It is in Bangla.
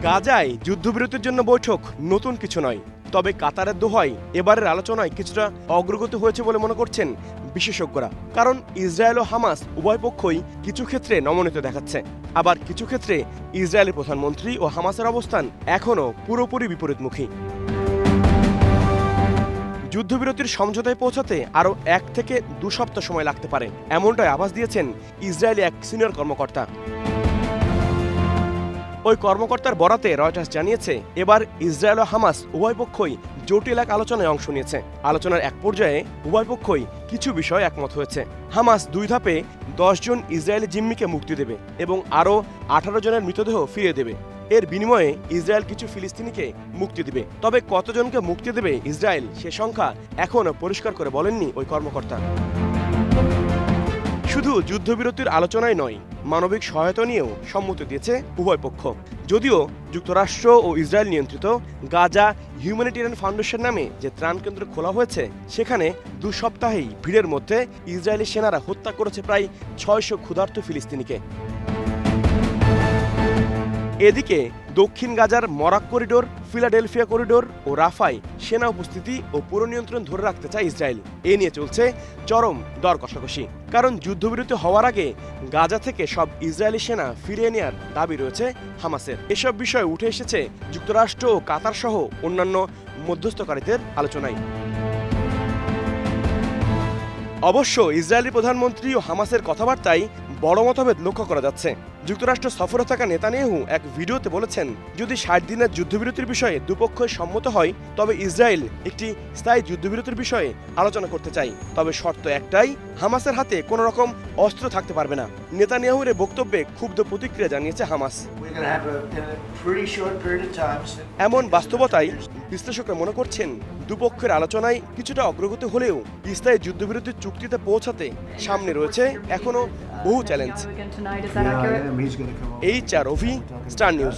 গাজায় যুদ্ধবিরতির জন্য বৈঠক নতুন কিছু নয়, তবে কাতারের দোহায় এবারের আলোচনায় কিছুটা অগ্রগতি হয়েছে বলে মনে করছেন বিশেষজ্ঞরা। কারণ ইসরায়েল ও হামাস উভয় পক্ষই কিছু ক্ষেত্রে নমনীয়তা দেখাচ্ছে, আবার কিছু ক্ষেত্রে ইসরায়েলের প্রধানমন্ত্রী ও হামাসের অবস্থান এখনও পুরোপুরি বিপরীতমুখী। যুদ্ধবিরতির সমঝোতায় পৌঁছাতে আরও 1 থেকে 2 সপ্তাহ সময় লাগতে পারে, এমনটাই আভাস দিয়েছেন ইসরায়েলি এক সিনিয়র কর্মকর্তা। ওই কর্মকর্তার বরাতে রয়টার্স জানিয়েছে, এবার ইসরায়েল ও হামাস উভয় পক্ষই জটিল এক আলোচনায় অংশ নিয়েছে। আলোচনার এক পর্যায়ে উভয় পক্ষই কিছু বিষয় একমত হয়েছে। হামাস 2 ধাপে 10 জন ইসরায়েলি জিম্মিকে মুক্তি দেবে এবং আরও 18 জনের মৃতদেহ ফিরিয়ে দেবে। এর বিনিময়ে ইসরায়েল কিছু ফিলিস্তিনিকে মুক্তি দেবে। তবে কতজনকে মুক্তি দেবে ইসরায়েল সে সংখ্যা এখনও পরিষ্কার করে বলেননি ওই কর্মকর্তা। শুধু যুদ্ধবিরতির আলোচনায় নয়, মানবিক সহায়তা নিয়েও সম্মতি দিয়েছে উভয় পক্ষ। যদিও যুক্তরাষ্ট্র ও ইসরায়েল নিয়ন্ত্রিত গাজা হিউম্যানিটেরিয়ান ফাউন্ডেশন নামে যে ত্রাণ কেন্দ্র খোলা হয়েছে, সেখানে 2 সপ্তাহেই ভিড়ের মধ্যে ইসরায়েলি সেনারা হত্যা করেছে প্রায় 600 ক্ষুধার্ত ফিলিস্তিনিকে। এদিকে দক্ষিণ গাজার মরাক করিডোর, ফিলাডেলফিয়া করিডোর ও রাফায় সেনা উপস্থিতি ও পুরো নিয়ন্ত্রণ ধরে রাখতে চায় ইসরায়েল। এ নিয়ে চলছে চরম দর কষাকষি, কারণ যুদ্ধবিরতি হওয়ার আগে গাজা থেকে সব ইসরায়েলি সেনা ফিরিয়ে নেওয়ার দাবি রয়েছে হামাসের। এসব বিষয় উঠে এসেছে যুক্তরাষ্ট্র ও কাতার সহ অন্যান্য মধ্যস্থকারীদের আলোচনায়। অবশ্য ইসরায়েলি প্রধানমন্ত্রী ও হামাসের কথাবার্তায় বড় মতভেদ লক্ষ্য করা যাচ্ছে। যুক্তরাষ্ট্র সফরে থাকা নেতানিয়াহু এক ভিডিওতে বলেছেন, যদি 60 দিনের যুদ্ধবিরতির বিষয়ে দুপক্ষই সম্মত হয়, তবে ইসরায়েল একটি স্থায়ী যুদ্ধবিরতির বিষয়ে আলোচনা করতে চাই, তবে শর্ত একটাই, হামাসের হাতে কোনো রকম অস্ত্র থাকতে পারবে না। নেতানিয়াহুর এই বক্তব্যে ক্ষুব্ধ প্রতিক্রিয়া জানিয়েছে হামাস। এমন বাস্তবতায় বিশ্লেষকরা মনে করছেন, দুপক্ষের আলোচনায় কিছুটা অগ্রগতি হলেও স্থায়ী যুদ্ধবিরতির চুক্তিতে পৌঁছাতে সামনে রয়েছে এখনো বহু challenge. HR Ovi, star news.